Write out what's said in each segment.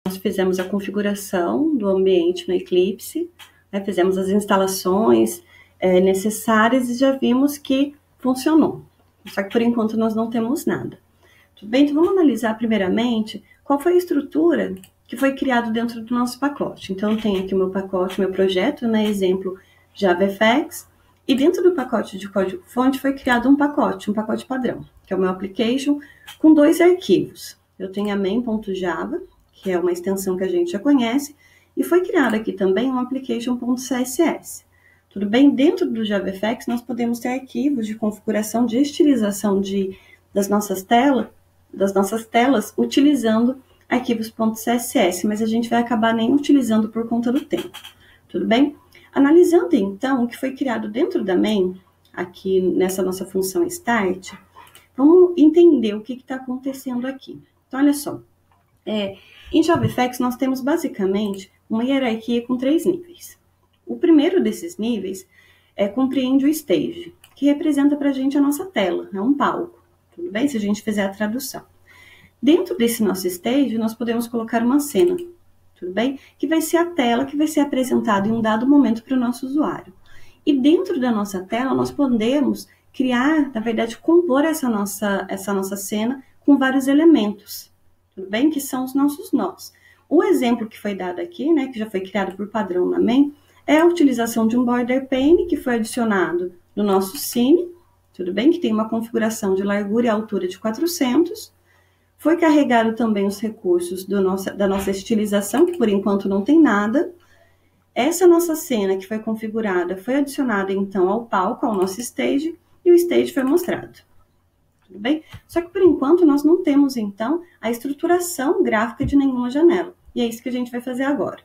nós fizemos a configuração do ambiente no Eclipse, né, fizemos as instalações necessárias e já vimos que funcionou. Só que por enquanto nós não temos nada. Tudo bem? Então vamos analisar primeiramente qual foi a estrutura que foi criado dentro do nosso pacote. Então eu tenho aqui o meu pacote, meu projeto, né, exemplo JavaFX, e dentro do pacote de código-fonte foi criado um pacote padrão, que é o meu application, com 2 arquivos. Eu tenho a main.java, que é uma extensão que a gente já conhece, e foi criado aqui também um application.css. Tudo bem? Dentro do JavaFX nós podemos ter arquivos de configuração de estilização das nossas telas utilizando arquivos.css, mas a gente vai acabar nem utilizando por conta do tempo. Tudo bem? Analisando então o que foi criado dentro da main, aqui nessa nossa função start, vamos entender o que está acontecendo aqui. Então, olha só. Em JavaFX nós temos basicamente uma hierarquia com 3 níveis. O primeiro desses níveis compreende o stage, que representa para a gente a nossa tela, é um palco, tudo bem? Se a gente fizer a tradução. Dentro desse nosso stage, nós podemos colocar uma cena, tudo bem? Que vai ser a tela que vai ser apresentada em um dado momento para o nosso usuário. E dentro da nossa tela, nós podemos criar, na verdade, compor essa nossa cena com vários elementos, tudo bem? Que são os nossos nós. O exemplo que foi dado aqui, né, que já foi criado por padrão na main, é a utilização de um border pane que foi adicionado no nosso scene, tudo bem? Que tem uma configuração de largura e altura de 400. Foi carregado também os recursos da nossa estilização, que por enquanto não tem nada. Essa nossa cena que foi configurada foi adicionada então ao palco, ao nosso stage, e o stage foi mostrado. Tudo bem? Só que por enquanto nós não temos então a estruturação gráfica de nenhuma janela. E é isso que a gente vai fazer agora.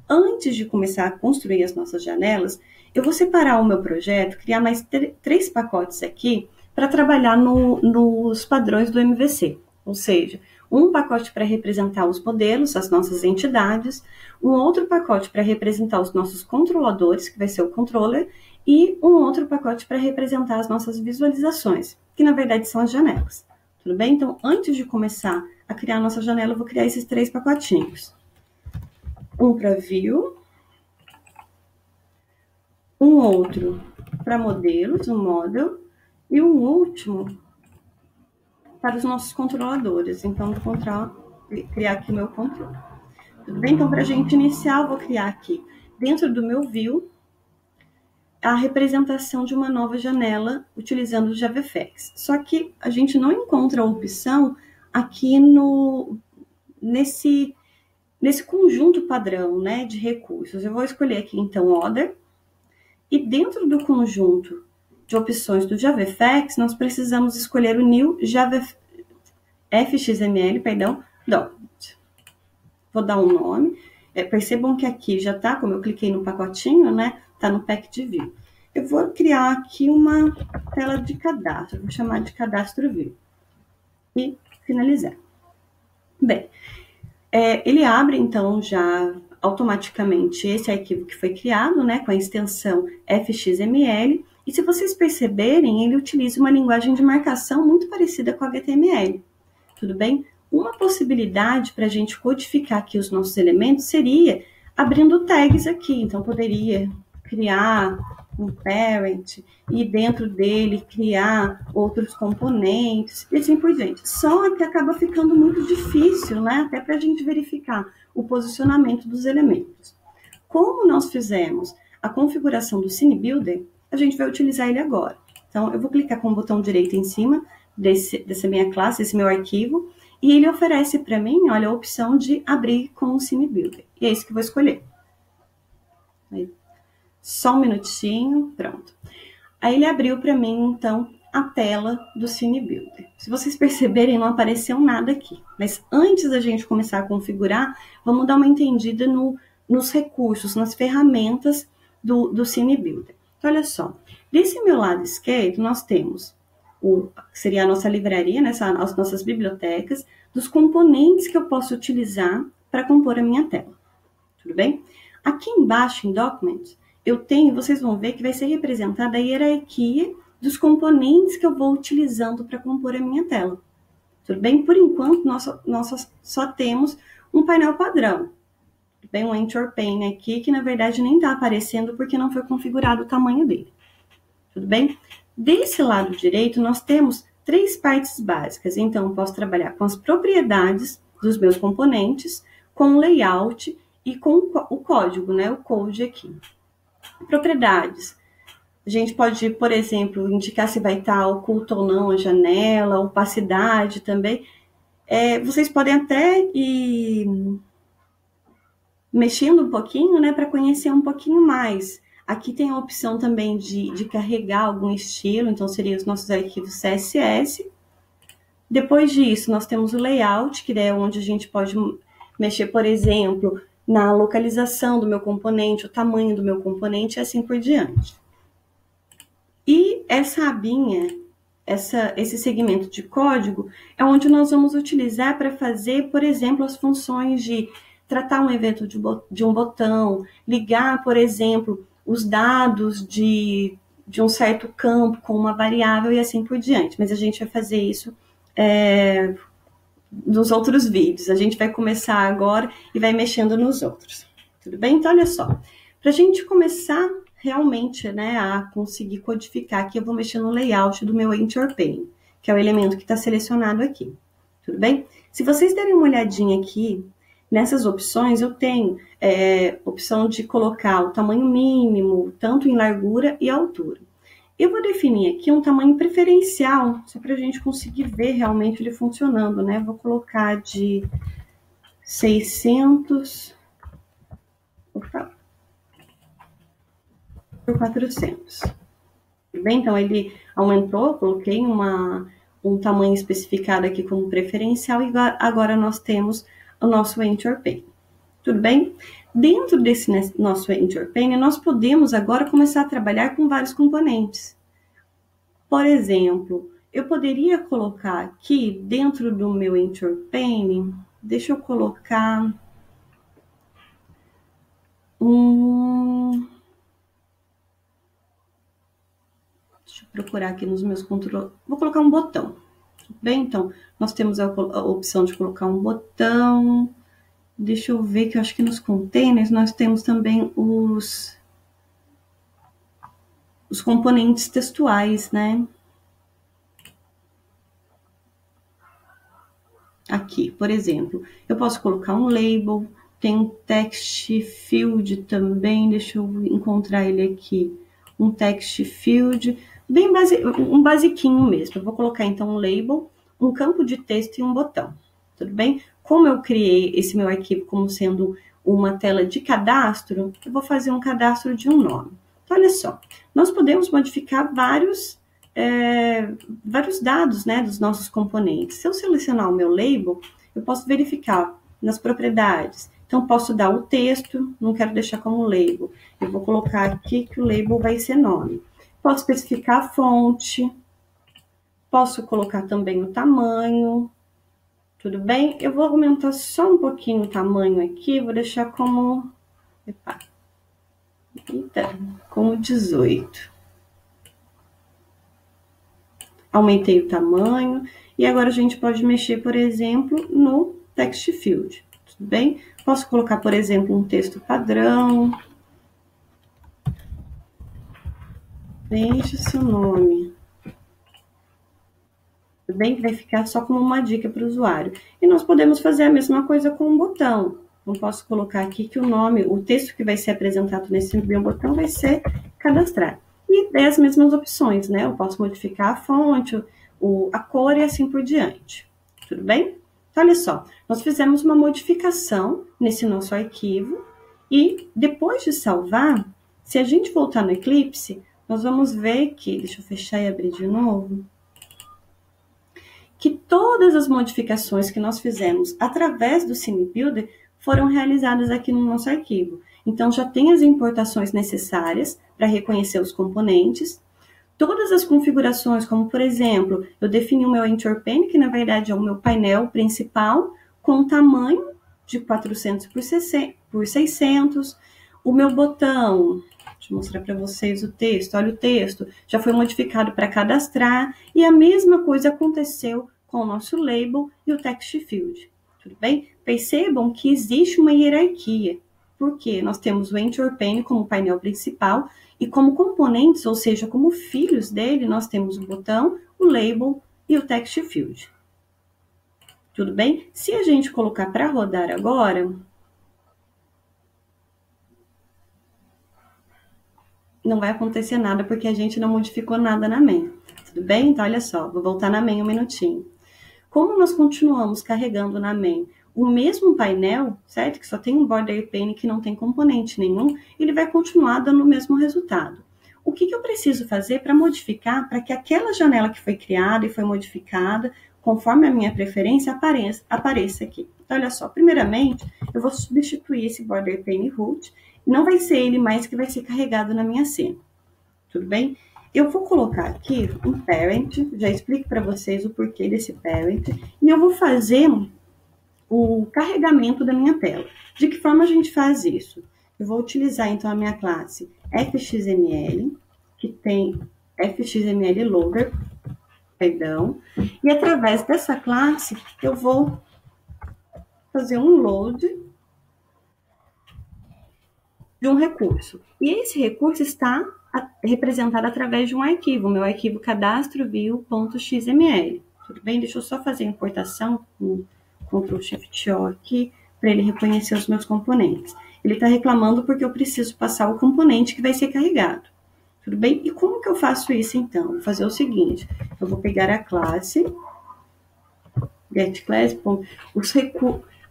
Antes de começar a construir as nossas janelas, eu vou separar o meu projeto, criar mais 3 pacotes aqui para trabalhar nos padrões do MVC. Ou seja, um pacote para representar os modelos, as nossas entidades, um outro pacote para representar os nossos controladores, que vai ser o controller, e um outro pacote para representar as nossas visualizações, que na verdade são as janelas. Tudo bem? Então, antes de começar a criar a nossa janela, eu vou criar esses 3 pacotinhos. Um para view, um outro para modelos, um model, e um último para os nossos controladores. Então, vou criar aqui o meu controle. Tudo bem? Então, para a gente iniciar, eu vou criar aqui, dentro do meu view, a representação de uma nova janela utilizando o JavaFX. Só que a gente não encontra a opção aqui nesse conjunto padrão, né, de recursos. Eu vou escolher aqui, então, Other. E dentro do conjunto de opções do JavaFX, nós precisamos escolher o New FXML, Document. Vou dar um nome. Percebam que aqui já está, como eu cliquei no pacotinho, né, está no Pack de View. Eu vou criar aqui uma tela de cadastro, vou chamar de Cadastro View. E finalizar. Bem, ele abre, então, já automaticamente esse arquivo que foi criado, né, com a extensão FXML. E se vocês perceberem, ele utiliza uma linguagem de marcação muito parecida com HTML. Tudo bem? Uma possibilidade para a gente codificar aqui os nossos elementos seria abrindo tags aqui. Então, poderia criar um parent e dentro dele criar outros componentes e assim por diante. Só que acaba ficando muito difícil, né? Até para a gente verificar o posicionamento dos elementos. Como nós fizemos a configuração do Scene Builder, a gente vai utilizar ele agora. Então, eu vou clicar com o botão direito em cima dessa minha classe, desse meu arquivo, e ele oferece para mim, olha, a opção de abrir com o Scene Builder. E é isso que eu vou escolher. Aí, só um minutinho, pronto. Aí ele abriu para mim, então, a tela do Scene Builder. Se vocês perceberem, não apareceu nada aqui. Mas antes da gente começar a configurar, vamos dar uma entendida nos recursos, nas ferramentas do Scene Builder. Então, olha só. Desse meu lado esquerdo, nós temos seria a nossa livraria, né, as nossas bibliotecas, dos componentes que eu posso utilizar para compor a minha tela. Tudo bem? Aqui embaixo, em Documents, vocês vão ver que vai ser representada a hierarquia dos componentes que eu vou utilizando para compor a minha tela. Tudo bem? Por enquanto, nós só temos um painel padrão. Bem, um Anchor Pane aqui, que na verdade nem está aparecendo porque não foi configurado o tamanho dele. Tudo bem? Desse lado direito, nós temos 3 partes básicas. Então, eu posso trabalhar com as propriedades dos meus componentes, com o layout e com o código, né? O code aqui. Propriedades. A gente pode, por exemplo, indicar se vai estar oculto ou não a janela, opacidade também. Vocês podem até ir mexendo um pouquinho, né, para conhecer um pouquinho mais. Aqui tem a opção também de carregar algum estilo, então seriam os nossos arquivos CSS. Depois disso, nós temos o layout, que é onde a gente pode mexer, por exemplo, na localização do meu componente, o tamanho do meu componente e assim por diante. E essa abinha, esse segmento de código, é onde nós vamos utilizar para fazer, por exemplo, as funções de tratar um evento de um botão, ligar, por exemplo, os dados de um certo campo com uma variável e assim por diante. Mas a gente vai fazer isso nos outros vídeos. A gente vai começar agora e vai mexendo nos outros. Tudo bem? Então, olha só. Para a gente começar realmente, né, a conseguir codificar aqui, eu vou mexer no layout do meu Anchor Pane, que é o elemento que está selecionado aqui. Tudo bem? Se vocês derem uma olhadinha aqui, nessas opções eu tenho opção de colocar o tamanho mínimo, tanto em largura e altura. Eu vou definir aqui um tamanho preferencial, só para a gente conseguir ver realmente ele funcionando, né? Vou colocar de 600 por 400. Tudo bem? Então, ele aumentou, coloquei um tamanho especificado aqui como preferencial e agora nós temos o nosso Anchor Pane. Tudo bem? Dentro desse nosso Anchor Pane, nós podemos agora começar a trabalhar com vários componentes. Por exemplo, eu poderia colocar aqui dentro do meu Anchor Pane, deixa eu colocar Deixa eu procurar aqui nos meus controles. Vou colocar um botão. Tudo bem? Então, nós temos a opção de colocar um botão. Deixa eu ver que eu acho que nos containers nós temos também os componentes textuais, né? Aqui, por exemplo, eu posso colocar um label, tem um text field também, deixa eu encontrar ele aqui. Um text field, bem um basiquinho mesmo. Eu vou colocar então um label, um campo de texto e um botão. Tudo bem? Como eu criei esse meu arquivo como sendo uma tela de cadastro, eu vou fazer um cadastro de um nome. Então, olha só, nós podemos modificar vários dados, né, dos nossos componentes. Se eu selecionar o meu label, eu posso verificar nas propriedades. Então, posso dar o texto, não quero deixar como label. Eu vou colocar aqui que o label vai ser nome. Posso especificar a fonte, posso colocar também o tamanho. Tudo bem? Eu vou aumentar só um pouquinho o tamanho aqui, vou deixar como... como 18. Aumentei o tamanho. E agora a gente pode mexer, por exemplo, no text field. Tudo bem? Posso colocar, por exemplo, um texto padrão. Preencha seu nome. Tudo bem? Que vai ficar só como uma dica para o usuário. E nós podemos fazer a mesma coisa com um botão. Então, posso colocar aqui que o nome, o texto que vai ser apresentado nesse meu botão vai ser cadastrar. E daí as mesmas opções, né? Eu posso modificar a fonte, a cor e assim por diante. Tudo bem? Então, olha só, nós fizemos uma modificação nesse nosso arquivo e depois de salvar, se a gente voltar no Eclipse, nós vamos ver que, deixa eu fechar e abrir de novo, que todas as modificações que nós fizemos através do Scene Builder foram realizadas aqui no nosso arquivo. Então, já tem as importações necessárias para reconhecer os componentes. Todas as configurações, como por exemplo, eu defini o meu Anchor Pane, que na verdade é o meu painel principal, com tamanho de 400 por 600. O meu botão, deixa eu mostrar para vocês o texto. Olha o texto, já foi modificado para cadastrar. E a mesma coisa aconteceu com o nosso label e o text field. tudo bem? Percebam que existe uma hierarquia, porque nós temos o Anchor Pane como painel principal e como componentes, ou seja, como filhos dele, nós temos o botão, o label e o text field. Tudo bem? Se a gente colocar para rodar agora, não vai acontecer nada porque a gente não modificou nada na main. Tudo bem? Então, olha só, vou voltar na main um minutinho. Como nós continuamos carregando na main o mesmo painel, certo? Que só tem um border pane que não tem componente nenhum, ele vai continuar dando o mesmo resultado. O que eu preciso fazer para modificar, para que aquela janela que foi criada e foi modificada, conforme a minha preferência, apareça aqui. Então, olha só, primeiramente, eu vou substituir esse border pane root, não vai ser ele mais que vai ser carregado na minha cena, tudo bem? Eu vou colocar aqui um parent, já explico para vocês o porquê desse parent, e eu vou fazer o carregamento da minha tela. De que forma a gente faz isso? Eu vou utilizar, então, a minha classe fxml, que tem fxml loader, perdão, e através dessa classe eu vou fazer um load de um recurso. E esse recurso está representado através de um arquivo, meu arquivo cadastroview.xml. Tudo bem? Deixa eu só fazer a importação com Ctrl Shift O aqui, para ele reconhecer os meus componentes. Ele está reclamando porque eu preciso passar o componente que vai ser carregado. Tudo bem? E como que eu faço isso, então? Vou fazer o seguinte, eu vou pegar a classe, getClass,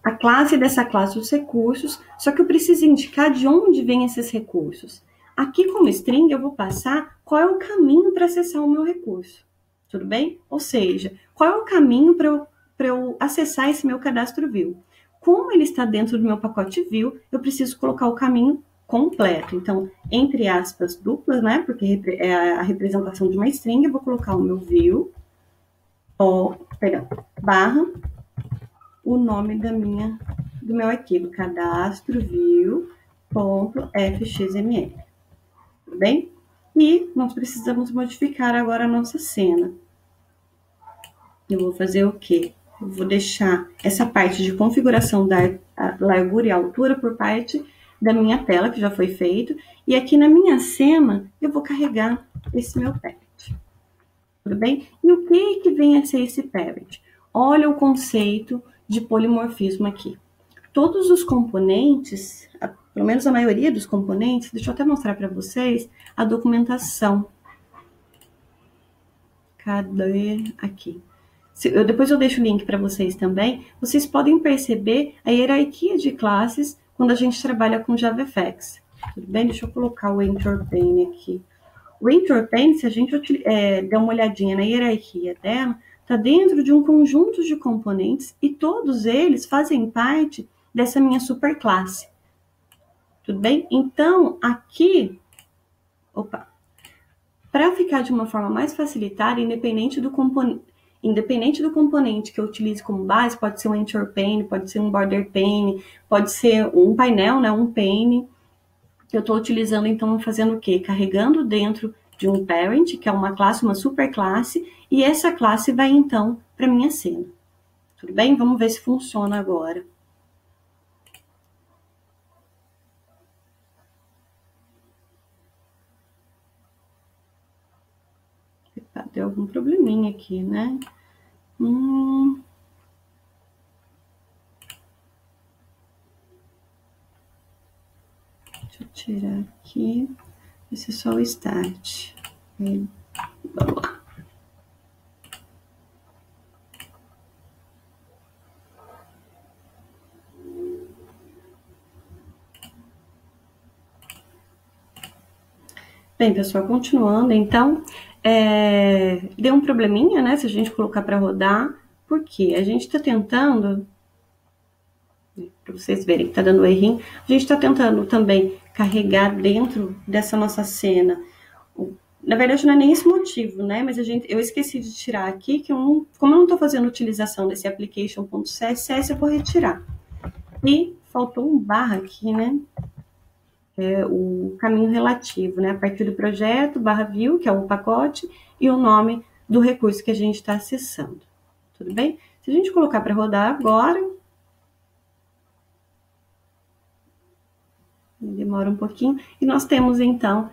a classe dessa classe, os recursos, só que eu preciso indicar de onde vêm esses recursos. Aqui, como string, eu vou passar qual é o caminho para acessar o meu recurso. Tudo bem? Ou seja, qual é o caminho para eu acessar esse meu cadastro view. Como ele está dentro do meu pacote view, eu preciso colocar o caminho completo. Então, entre aspas duplas, né? Porque é a representação de uma string, eu vou colocar o meu view, barra, o nome do meu arquivo, cadastroview.fxml. Tudo bem? E nós precisamos modificar agora a nossa cena. Eu vou fazer o quê? Eu vou deixar essa parte de configuração da largura e altura por parte da minha tela, que já foi feito. E aqui na minha cena, eu vou carregar esse meu parent. Tudo bem? E o que vem a ser esse parent? Olha o conceito de polimorfismo aqui. Todos os componentes, pelo menos a maioria dos componentes, deixa eu até mostrar para vocês a documentação. Cadê? Aqui. Depois eu deixo o link para vocês também. Vocês podem perceber a hierarquia de classes quando a gente trabalha com JavaFX. Tudo bem? Deixa eu colocar o Anchor Pane aqui. O Anchor Pane, se a gente der uma olhadinha na hierarquia dela, está dentro de um conjunto de componentes e todos eles fazem parte dessa minha superclasse. Tudo bem? Então, aqui, para ficar de uma forma mais facilitada, independente do componente que eu utilize como base, pode ser um Anchor Pane, pode ser um Border Pane, pode ser um painel, né, um pane. Eu estou utilizando, então, fazendo o quê? Carregando dentro de um parent, que é uma classe, uma superclasse, e essa classe vai, então, para minha cena. Tudo bem? Vamos ver se funciona agora. Epa, deu algum probleminha aqui, né? Deixa eu tirar aqui. Esse é só o start. Vamos lá. Bem, pessoal, continuando, então, deu um probleminha, né, se a gente colocar para rodar, porque a gente está tentando, para vocês verem que está dando errinho, a gente está tentando também carregar dentro dessa nossa cena. Na verdade, não é nem esse motivo, né, mas eu esqueci de tirar aqui, que como eu não estou fazendo utilização desse application.css, eu vou retirar. E faltou um barra aqui, né, o caminho relativo, né? A partir do projeto, /view, que é o pacote, e o nome do recurso que a gente está acessando. Tudo bem? Se a gente colocar para rodar agora, demora um pouquinho, e nós temos então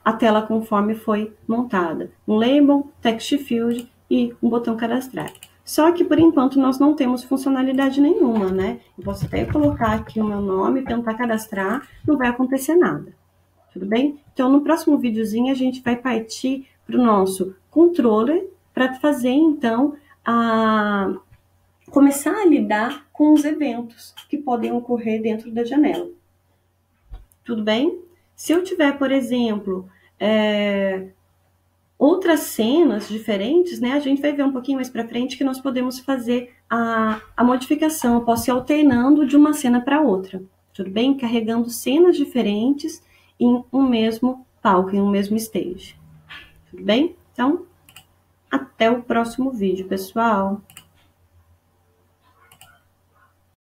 a tela conforme foi montada. Um label, text field e um botão cadastrar. Só que por enquanto nós não temos funcionalidade nenhuma, né? Eu posso até colocar aqui o meu nome, tentar cadastrar, não vai acontecer nada. Tudo bem? Então no próximo videozinho a gente vai partir para o nosso controller para fazer então começar a lidar com os eventos que podem ocorrer dentro da janela. Tudo bem? Se eu tiver, por exemplo, outras cenas diferentes, né? A gente vai ver um pouquinho mais para frente que nós podemos fazer a modificação. Eu posso ir alternando de uma cena para outra. Tudo bem? Carregando cenas diferentes em um mesmo palco, em um mesmo stage. Tudo bem? Então, até o próximo vídeo, pessoal!